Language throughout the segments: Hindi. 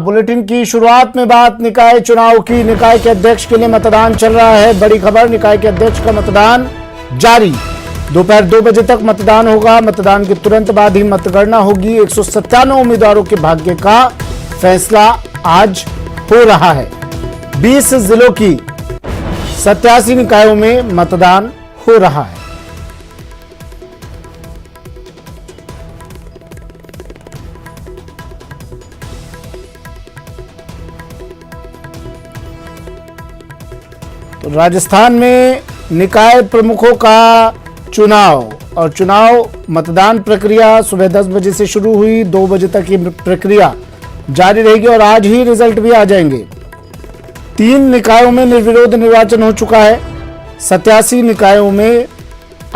बुलेटिन की शुरुआत में बात निकाय चुनाव की। निकाय के अध्यक्ष के लिए मतदान चल रहा है। बड़ी खबर, निकाय के अध्यक्ष का मतदान जारी। दोपहर 2 बजे तक मतदान होगा। मतदान के तुरंत बाद ही मतगणना होगी। 197 उम्मीदवारों के भाग्य का फैसला आज हो रहा है। 20 जिलों की 87 निकायों में मतदान हो रहा है। राजस्थान में निकाय प्रमुखों का चुनाव और चुनाव मतदान प्रक्रिया सुबह 10 बजे से शुरू हुई। 2 बजे तक ये प्रक्रिया जारी रहेगी और आज ही रिजल्ट भी आ जाएंगे। 3 निकायों में निर्विरोध निर्वाचन हो चुका है। 87 निकायों में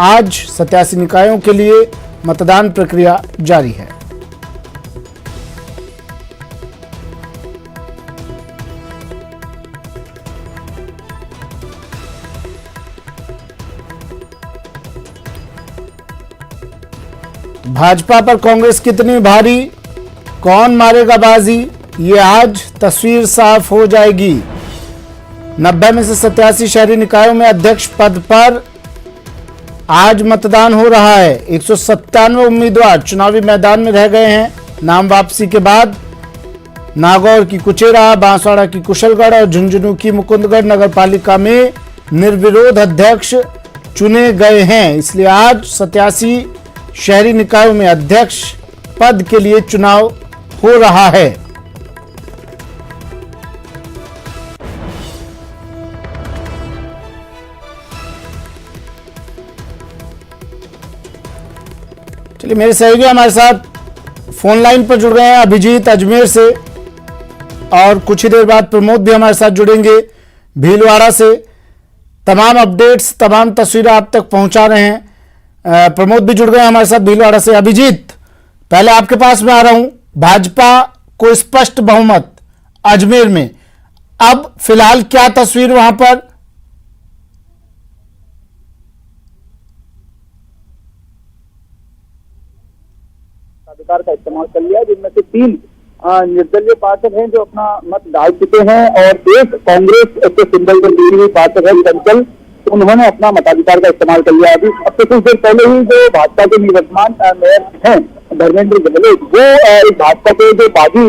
आज 87 निकायों के लिए मतदान प्रक्रिया जारी है। भाजपा पर कांग्रेस कितनी भारी, कौन मारेगा बाजी, ये आज तस्वीर साफ हो जाएगी। 90 में से 87 शहरी निकायों में अध्यक्ष पद पर आज मतदान हो रहा है। 197 उम्मीदवार चुनावी मैदान में रह गए हैं। नाम वापसी के बाद नागौर की कुचेरा, बांसवाड़ा की कुशलगढ़ और झुंझुनू की मुकुंदगढ़ नगर पालिका में निर्विरोध अध्यक्ष चुने गए हैं। इसलिए आज 87 शहरी निकायों में अध्यक्ष पद के लिए चुनाव हो रहा है। चलिए, मेरे सहयोगी हमारे साथ फोन लाइन पर जुड़ गए हैं, अभिजीत अजमेर से, और कुछ ही देर बाद प्रमोद भी हमारे साथ जुड़ेंगे भीलवाड़ा से। तमाम अपडेट्स, तमाम तस्वीरें आप तक पहुंचा रहे हैं। प्रमोद भी जुड़ गए हमारे साथ भीलवाड़ा से। अभिजीत, पहले आपके पास में आ रहा हूं। भाजपा को स्पष्ट बहुमत अजमेर में, अब फिलहाल क्या तस्वीर वहां पर? अधिकार का इस्तेमाल कर लिया, जिनमें से 3 निर्दलीय पार्षद हैं जो अपना मत डाल चुके हैं और एक कांग्रेस के सिंबल पर जुड़ी हुई पार्षद है चंचल, तो उन्होंने अपना मताधिकार का इस्तेमाल कर लिया। अभी अब तो कुछ देर पहले ही जो भाजपा के निवर्तमान मेयर हैं धर्मेंद्र गहलोत, वो इस भाजपा के जो बागी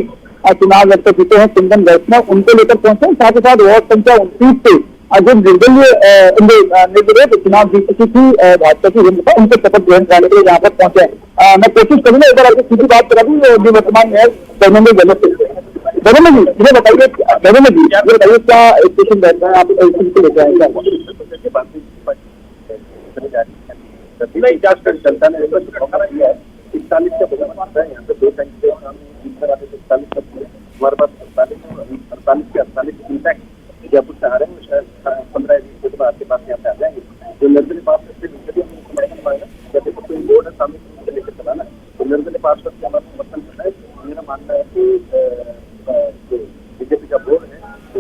चुनाव लड़ते जीते हैं कुंदन वैष्णव, उनको लेकर पहुंचे। साथ ही साथ वार्ड संख्या 29 से जो निर्विरोध चुनाव जीत चुकी थी भाजपा की हिंसा, उनके शपथ ग्रहण कराने के लिए यहाँ पर पहुंचे। मैं कोशिश करूंगा एक बार आपसे सीधी बात करा दूं निवर्तमान मेयर धर्मेंद्र गहलोत से। धर्मेंद्र जी, मुझे बताइए, धर्मेंद्र जी ये बताइए, क्या स्टेशन रहता है, आप स्टेशन लेते हैं? चलता है 41 का बजट आता है यहाँ पे 2 टैंक से हमारे पास 48 के 48 इंटैक्ट जयपुर से आ रहे हैं। शायद 15-20 दिन आपके पास यहाँ पे आ जाएंगे। जो निर्दलीय पार्षद जैसे कोई बोर्ड है सामने से लेकर चलाना, तो निर्दलीय पार्षद के हमारा समर्थन करना है। मेरा मानना है कि जो बीजेपी का बोर्ड है तो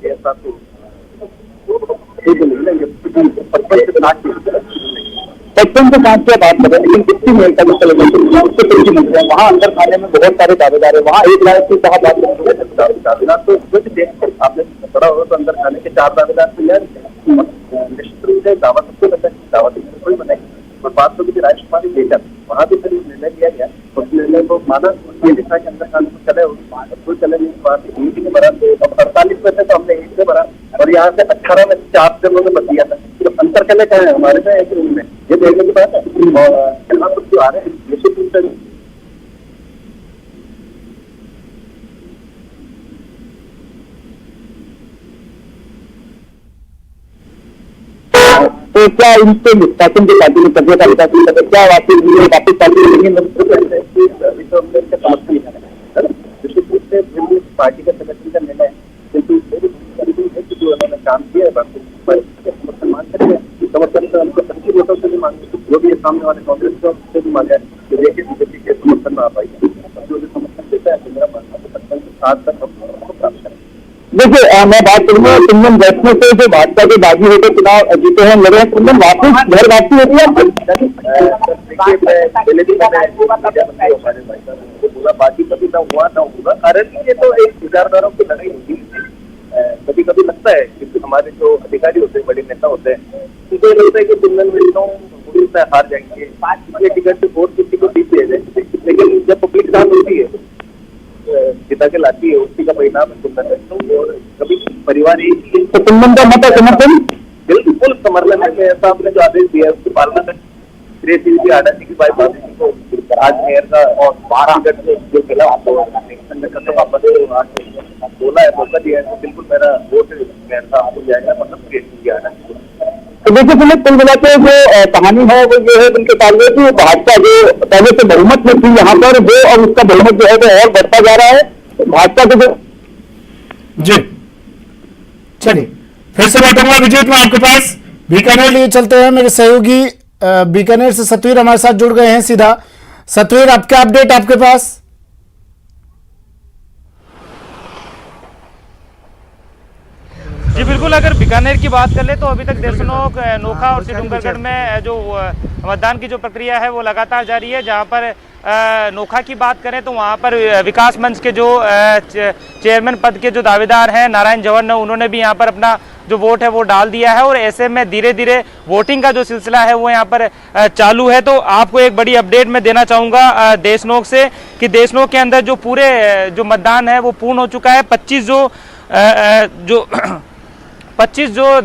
ये साथ बचपन से 5 की बात करें, लेकिन कितनी मेल का उससे कृषि मंत्री है, वहाँ अंदर खाने में बहुत सारे दावेदार है। वहाँ 1 लाख की कहा बात दावेदार तो कुछ देख आपने पड़ा हो तो अंदर खाने के 4 दावेदार तैयार निश्चित रूप से दावा सबको लगता है, दावा तो कोई बनाएगी। और बात होगी कि राजकुमारी लेकर वहाँ भी फिर निर्णय लिया गया, उस निर्णय को माना ये लिखा कि अंदर खाने को चले, कोई चले नहीं। बात 1 के बरा, 48 में थे तो हमने 1 से बरा, और यहाँ से 18 में 4 जगहों में बच दिया था। तो अंतर कले क्या है हमारे में, एक रूम में, ये देखने की बात है। और यहाँ पर जो आ रहे हैं निश्चित रूप से तो क्या इनसे शासन की पार्टी में कब्जा का क्या वापस पार्टी निश्चित रूप से पार्टी का संगठन का निर्णय है, किंतु जो उन्होंने काम किया है समर्थन मान सकते हैं। समर्थन तो हमको 25 वोटों से भी मांगे, जो भी सामने वाले कांग्रेस से भी मांगा है, तो देखिए बीजेपी के समर्थन में आ पाएगी। जो समर्थन देता है तो मेरा मानना है 55 से 60 तक हमको प्राप्त करें। देखिए, मैं बात करूंगा कुंदन वैष्णो से, जो भाजपा के बागी होकर चुनाव जीते हैं, लग रहे हैं कुंदन वापस घर वापसी होती है आपको? बाकी कभी ना हुआ ना होगा, कारण ये तो एक विचारधाराओं की लड़ाई होती है। कभी कभी लगता है कि हमारे जो अधिकारी होते हैं, बड़े नेता होते हैं, उनको लगता है कि कुंदन वैष्णो हार जाएंगे, ये टिकट से वोट किसी को जीत दिया जाए, लेकिन जब पब्लिक दान होती है, जिता के लाती है, उसी का परिणाम है कुंदन वैष्णो। और कभी परिवार एक ही तो कुंदन का मत समर्थन बिल्कुल समर्थन है। ऐसा आपने जो आदेश दिया है उसकी पालना करें। क्रिएटिविटी आडा जी की बाईपास को आज मेयर का और 12 जो मिला आपको बोला है, मौका दिया है, तो बिल्कुल मेरा वोट मेयर का आपको जाएगा, मतलब क्रिएटिविटी आडा जी। तो देखिए पुलिस कुल मिला के जो कहानी है वो ये है उनके ताल्लुक की, भाजपा जो पहले से बहुमत में थी यहाँ पर, वो अब उसका बहुमत जो है वो और बढ़ता जा रहा है। भाजपा के जो जी चलिए फिर से लौटूंगा विजय मैं आपके पास। बीकानेर लिए चलते हैं, मेरे सहयोगी बीकानेर से सतवीर हमारे साथ जुड़ गए हैं सीधा। सतवीर, आपका अपडेट आपके पास? जी बिल्कुल, अगर बीकानेर की बात कर ले तो अभी तक देशनोक, नोखा और डूंगरगढ़ में जो मतदान की जो प्रक्रिया है वो लगातार जारी है। जहां पर नोखा की बात करें तो वहां पर विकास मंच के जो चेयरमैन पद के जो दावेदार हैं नारायण जवर ने, उन्होंने भी यहां पर अपना जो वोट है वो डाल दिया है। और ऐसे में धीरे धीरे वोटिंग का जो सिलसिला है वो यहाँ पर चालू है। तो आपको एक बड़ी अपडेट मैं देना चाहूँगा देशनोक से कि देशनोक के अंदर जो पूरे जो मतदान है वो पूर्ण हो चुका है। 25 जो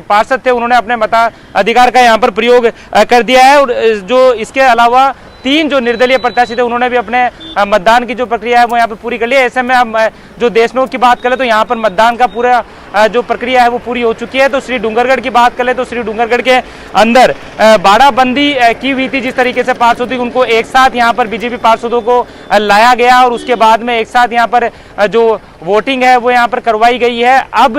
पार्षद थे उन्होंने अपने मताधिकार का यहाँ पर प्रयोग कर दिया है। और जो इसके अलावा 3 जो निर्दलीय प्रत्याशी थे उन्होंने भी अपने मतदान की जो प्रक्रिया है वो यहाँ पर पूरी कर ली है। ऐसे में हम जो देशनोक की बात करें तो यहाँ पर मतदान का पूरा जो प्रक्रिया है वो पूरी हो चुकी है। तो श्री डूंगरगढ़ की बात करें तो श्री डूंगरगढ़ के अंदर बाड़ाबंदी की हुई थी, जिस तरीके से पार्षदों उनको एक साथ यहाँ पर बीजेपी पार्षदों को लाया गया और उसके बाद में एक साथ यहाँ पर जो वोटिंग है वो यहाँ पर करवाई गई है। अब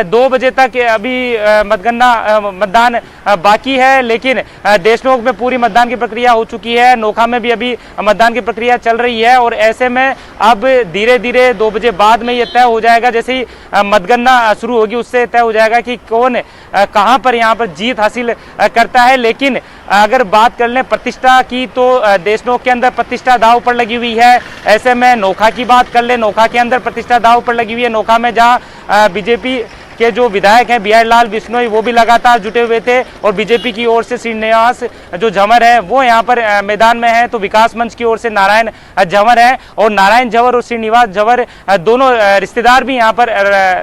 2 बजे तक अभी मतदान बाकी है, लेकिन देशनोक में पूरी मतदान की प्रक्रिया हो चुकी है। नोखा में भी अभी मतदान की प्रक्रिया चल रही है और ऐसे में अब धीरे धीरे 2 बजे बाद में ये तय हो जाएगा, जैसे ही मतगणना शुरू होगी उससे तय हो जाएगा कि कौन कहां पर यहां पर जीत हासिल करता है। लेकिन अगर बात कर लें प्रतिष्ठा की तो देशनोक के अंदर प्रतिष्ठा दांव पर लगी हुई है। ऐसे में नोखा की बात कर ले, नोखा के अंदर प्रतिष्ठा दांव पर लगी हुई है। नोखा में जहां बीजेपी के जो विधायक हैं बिहारी लाल बिश्नोई वो भी लगातार जुटे हुए थे और बीजेपी की ओर से श्रीनिवास जो झंवर है वो यहाँ पर मैदान में है। तो विकास मंच की ओर से नारायण झंवर है और नारायण झंवर और श्रीनिवास झंवर दोनों रिश्तेदार भी यहाँ पर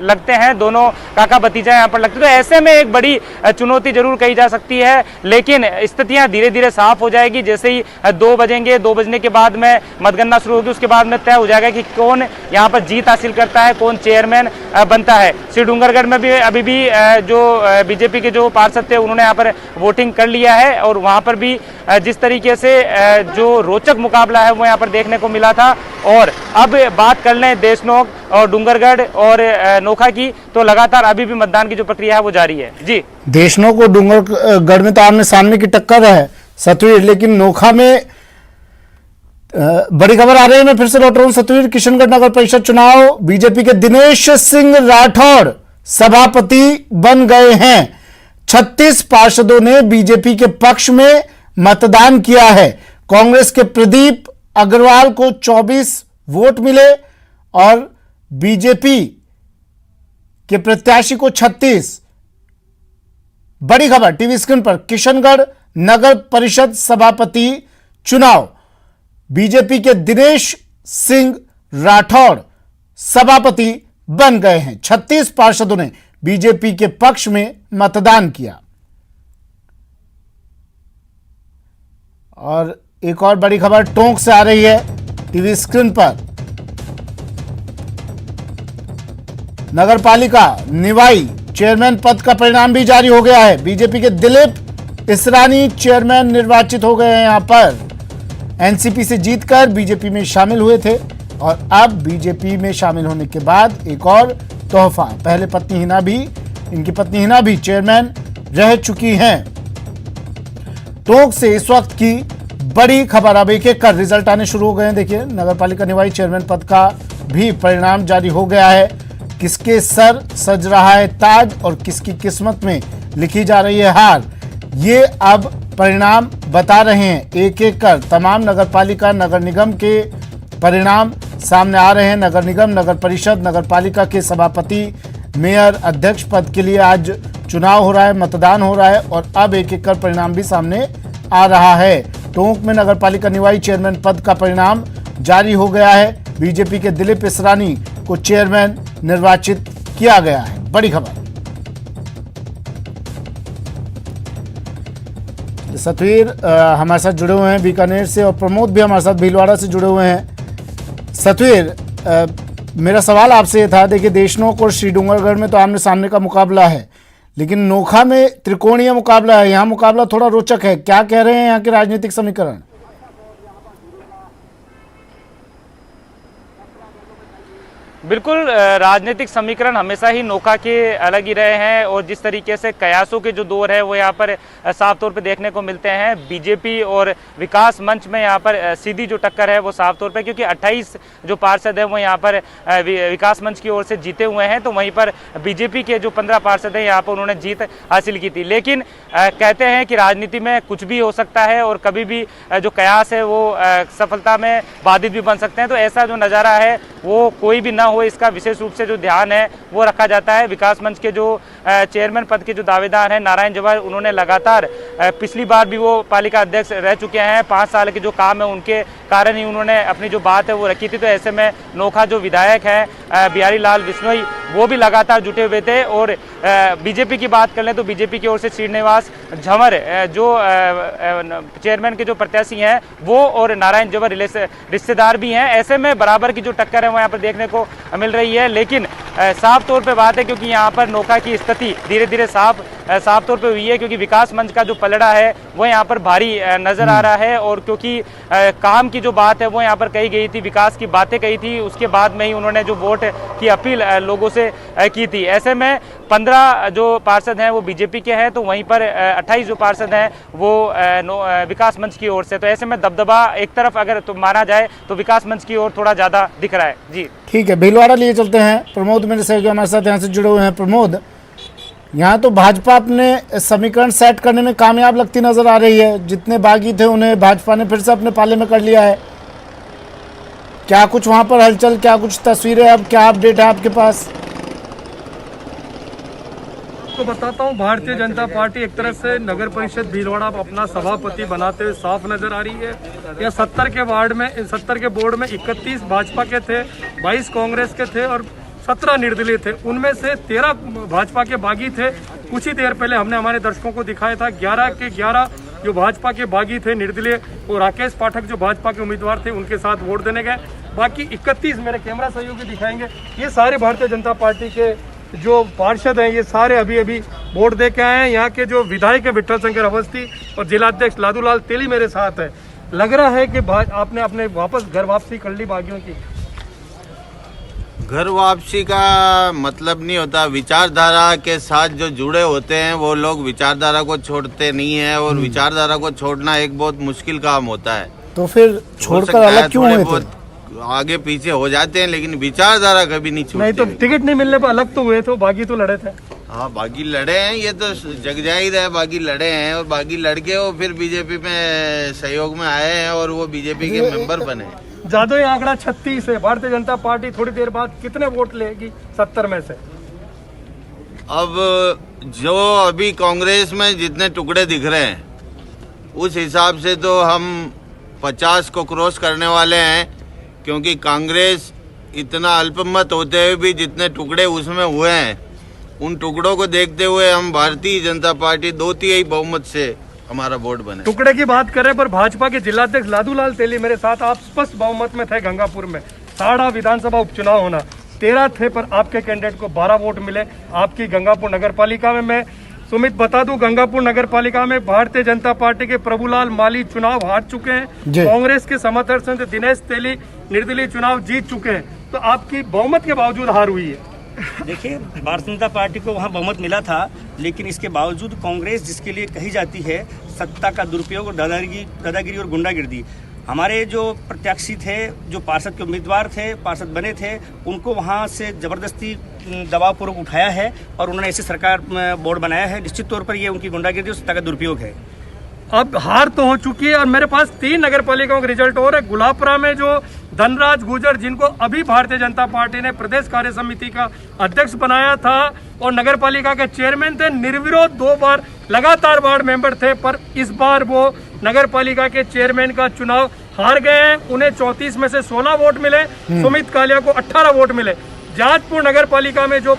लगते हैं, दोनों काका भतीजा यहाँ पर लगते हैं। तो ऐसे में एक बड़ी चुनौती जरूर कही जा सकती है, लेकिन स्थितियाँ धीरे धीरे साफ हो जाएगी। जैसे ही 2 बजेंगे, 2 बजने के बाद में मतगणना शुरू होगी, उसके बाद में तय हो जाएगा कि कौन यहाँ पर जीत हासिल करता है, कौन चेयरमैन बनता है। श्री डूंगरगढ़ में भी अभी भी जो बीजेपी के जो पार्षद थे उन्होंने यहाँ पर वोटिंग कर लिया है और वहाँ पर भी जिस तरीके से जो रोचक मुकाबला है वो यहाँ पर देखने को मिला था। और अब बात कर लें देशनोक और डूंगरगढ़ और नोखा की तो लगातार अभी भी मतदान की जो प्रक्रिया है वो जारी है। जी, देशनोक और डूंगरगढ़ में तो आमने सामने की टक्कर है सतवीर, लेकिन नोखा में बड़ी खबर आ रही है। मैं फिर से लौट रहा हूं सतवीर। किशनगढ़ नगर परिषद चुनाव, बीजेपी के दिनेश सिंह राठौड़ सभापति बन गए हैं। 36 पार्षदों ने बीजेपी के पक्ष में मतदान किया है। कांग्रेस के प्रदीप अग्रवाल को 24 वोट मिले और बीजेपी के प्रत्याशी को 36। बड़ी खबर टीवी स्क्रीन पर, किशनगढ़ नगर परिषद सभापति चुनाव, बीजेपी के दिनेश सिंह राठौड़ सभापति बन गए हैं। 36 पार्षदों ने बीजेपी के पक्ष में मतदान किया। और एक और बड़ी खबर टोंक से आ रही है टीवी स्क्रीन पर। नगरपालिका निवाई चेयरमैन पद का परिणाम भी जारी हो गया है। बीजेपी के दिलीप इसरानी चेयरमैन निर्वाचित हो गए हैं। यहां पर एनसीपी से जीतकर बीजेपी में शामिल हुए थे और अब बीजेपी में शामिल होने के बाद एक और तोहफा, पहले पत्नी हिना भी, इनकी पत्नी हिना भी चेयरमैन रह चुकी हैं। टोंक से इस वक्त की बड़ी खबर, अब एक एक कर रिजल्ट आने शुरू हो गए हैं। देखिए, नगरपालिका निवाई चेयरमैन पद का भी परिणाम जारी हो गया है। किसके सर सज रहा है ताज और किसकी किस्मत में लिखी जा रही है हार, ये अब परिणाम बता रहे हैं। एक एक कर तमाम नगरपालिका नगर निगम के परिणाम सामने आ रहे हैं। नगर निगम, नगर परिषद, नगर पालिका के सभापति, मेयर, अध्यक्ष पद के लिए आज चुनाव हो रहा है, मतदान हो रहा है और अब एक एक कर परिणाम भी सामने आ रहा है। टोंक में नगर पालिका निवाई चेयरमैन पद का परिणाम जारी हो गया है। बीजेपी के दिलीप इसरानी को चेयरमैन निर्वाचित किया गया है। बड़ी खबर। सतवीर हमारे साथ जुड़े हुए हैं बीकानेर से और प्रमोद भी हमारे साथ भीलवाड़ा से जुड़े हुए हैं। सतवीर, मेरा सवाल आपसे था, देखिए देशनोक और श्रीडूंगरगढ़ में तो आमने सामने का मुकाबला है, लेकिन नोखा में त्रिकोणीय मुकाबला है। यहाँ मुकाबला थोड़ा रोचक है, क्या कह रहे हैं यहाँ के राजनीतिक समीकरण? बिल्कुल, राजनीतिक समीकरण हमेशा ही नोका के अलग ही रहे हैं और जिस तरीके से कयासों के जो दौर है वो यहाँ पर साफ तौर पे देखने को मिलते हैं। बीजेपी और विकास मंच में यहाँ पर सीधी जो टक्कर है वो साफ तौर पे, क्योंकि 28 जो पार्षद हैं वो यहाँ पर विकास मंच की ओर से जीते हुए हैं, तो वहीं पर बीजेपी के जो 15 पार्षद हैं यहाँ पर उन्होंने जीत हासिल की थी। लेकिन कहते हैं कि राजनीति में कुछ भी हो सकता है और कभी भी जो कयास है वो सफलता में बाधित भी बन सकते हैं, तो ऐसा जो नज़ारा है वो कोई भी ना हो इसका विशेष रूप से जो ध्यान है वो रखा जाता है। विकास मंच के जो चेयरमैन पद के जो दावेदार हैं नारायण जवाहर, उन्होंने लगातार पिछली बार भी वो पालिका अध्यक्ष रह चुके हैं। 5 साल के जो काम है उनके कारण ही उन्होंने अपनी जो बात है वो रखी थी। तो ऐसे में नोखा जो विधायक हैं बिहारी लाल बिश्नोई, वो भी लगातार जुटे हुए थे। और बीजेपी की बात कर लें तो बीजेपी की ओर से श्रीनिवास झंवर जो चेयरमैन के जो प्रत्याशी हैं वो और नारायण जवाहर रिश्तेदार भी हैं। ऐसे में बराबर की जो टक्कर है वो यहाँ पर देखने को मिल रही है। लेकिन साफ तौर पे बात है, क्योंकि यहाँ पर नोखा की स्थिति धीरे धीरे साफ तौर पे हुई है, क्योंकि विकास मंच का जो पलड़ा है वो यहाँ पर भारी नजर आ रहा है। और क्योंकि काम की जो बात है वो यहाँ पर कही गई थी, विकास की बातें कही थी, उसके बाद में ही उन्होंने जो वोट की अपील लोगों से की थी। ऐसे में 15 जो पार्षद हैं वो बीजेपी के हैं, तो वहीं पर 28 जो पार्षद हैं वो विकास मंच की ओर से। तो ऐसे में दबदबा एक तरफ अगर तो माना जाए तो विकास मंच की ओर थोड़ा ज्यादा दिख रहा है। जी ठीक है, भीलवाड़ा लिए चलते हैं। प्रमोद मेरे सहयोगी हमारे साथ यहाँ से जुड़े हुए हैं। प्रमोद, यहाँ तो भाजपा अपने समीकरण सेट करने में कामयाब लगती नजर आ रही है। जितने बागी थे उन्हें भाजपा ने फिर से अपने पाले में कर लिया है। क्या कुछ वहां पर हलचल, क्या कुछ तस्वीरें, अब क्या अपडेट है आपके पास? तो बताता हूँ, भारतीय जनता पार्टी एक तरह से नगर परिषद भीलवाड़ा अपना सभापति बनाते हुए साफ नजर आ रही है। यह 70 के वार्ड में 70 के बोर्ड में 31 भाजपा के थे, 22 कांग्रेस के थे और 17 निर्दलीय थे। उनमें से 13 भाजपा के बागी थे। कुछ ही देर पहले हमने हमारे दर्शकों को दिखाया था 11 के 11 जो भाजपा के बागी थे निर्दलीय, वो राकेश पाठक जो भाजपा के उम्मीदवार थे उनके साथ वोट देने गए। बाकी 31 मेरे कैमरा सहयोगी दिखाएंगे, ये सारे भारतीय जनता पार्टी के जो पार्षद हैं ये सारे अभी वोट दे के आए हैं। यहाँ के जो विधायक है विठल शंकर अवस्थी और जिलाध्यक्ष लादूलाल तेली मेरे साथ है। लग रहा है कि आपने अपने वापस घर वापसी कर ली बागियों की। घर वापसी का मतलब नहीं होता, विचारधारा के साथ जो जुड़े होते हैं वो लोग विचारधारा को छोड़ते नहीं है और विचारधारा को छोड़ना एक बहुत मुश्किल काम होता है। तो फिर छोड़कर अलग क्यों हुए थे? आगे पीछे हो जाते हैं लेकिन विचारधारा कभी नहीं छूटती। नहीं तो टिकट नहीं मिलने पर अलग तो हुए थे, बागी तो लड़े थे। हाँ, बागी लड़े हैं, ये तो जग जाहिर है, बागी लड़े हैं और बागी लड़के वो फिर बीजेपी में सहयोग में आए हैं और वो बीजेपी के मेंबर बने। जादू आंकड़ा 36 है। भारतीय जनता पार्टी थोड़ी देर बाद कितने वोट लेगी 70 में से? अब जो अभी कांग्रेस में जितने टुकड़े दिख रहे हैं उस हिसाब से तो हम 50 को क्रॉस करने वाले हैं, क्योंकि कांग्रेस इतना अल्पमत होते हुए भी जितने टुकड़े उसमें हुए हैं उन टुकड़ों को देखते हुए हम भारतीय जनता पार्टी 2/3 बहुमत से हमारा वोट बने। टुकड़े की बात करें पर भाजपा के जिलाध्यक्ष लादूलाल तेली मेरे साथ, आप स्पष्ट बहुमत में थे। गंगापुर में 16 विधानसभा उपचुनाव होना, 13 थे पर आपके कैंडिडेट को 12 वोट मिले आपकी गंगापुर नगर पालिका में। मैं सुमित बता दूं, गंगापुर नगर पालिका में भारतीय जनता पार्टी के प्रभुलाल माली चुनाव हार चुके हैं, कांग्रेस के समर्थन से दिनेश तेली निर्दलीय चुनाव जीत चुके हैं, तो आपकी बहुमत के बावजूद हार हुई है। देखिए, भारतीय जनता पार्टी को वहाँ बहुमत मिला था, लेकिन इसके बावजूद कांग्रेस जिसके लिए कही जाती है सत्ता का दुरुपयोग और दादागिरी और गुंडागिर्दी, हमारे जो प्रत्याशी थे, जो पार्षद के उम्मीदवार थे, पार्षद बने थे, उनको वहाँ से ज़बरदस्ती दबावपूर्वक उठाया है और उन्होंने ऐसी सरकार बोर्ड बनाया है। निश्चित तौर पर ये उनकी गुंडागिरी और सत्ता का दुरुपयोग है। अब हार तो हो चुकी है और मेरे पास 3 नगर पालिकाओं का रिजल्ट और है। गुलाबपुरा में जो धनराज गुर्जर, जिनको अभी भारतीय जनता पार्टी ने प्रदेश कार्य समिति का अध्यक्ष बनाया था और नगर पालिका के चेयरमैन थे, निर्विरोध 2 बार लगातार वार्ड मेंबर थे, पर इस बार वो नगर पालिका के चेयरमैन का चुनाव हार गए हैं। उन्हें 34 में से 16 वोट मिले, सुमित कालिया को 18 वोट मिले। जाजपुर नगर पालिका में जो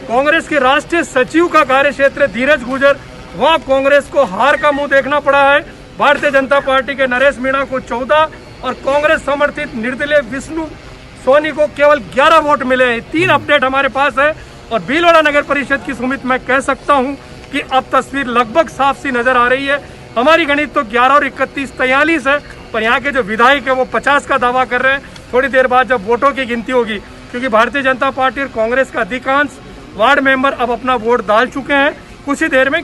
कांग्रेस के राष्ट्रीय सचिव का कार्य क्षेत्र धीरज गुर्जर, वहाँ कांग्रेस को हार का मुंह देखना पड़ा है। भारतीय जनता पार्टी के नरेश मीणा को 14 और कांग्रेस समर्थित निर्दलीय विष्णु सोनी को केवल 11 वोट मिले हैं। 3 अपडेट हमारे पास है और भीलवाड़ा नगर परिषद की सुमित मैं कह सकता हूं कि अब तस्वीर लगभग साफ सी नजर आ रही है। हमारी गणित तो 11 और 31 43 है, पर यहाँ के जो विधायक है वो 50 का दावा कर रहे हैं। थोड़ी देर बाद जब वोटों की गिनती होगी, क्योंकि भारतीय जनता पार्टी और कांग्रेस का अधिकांश वार्ड मेंबर अब अपना वोट डाल चुके हैं, कुछ ही देर में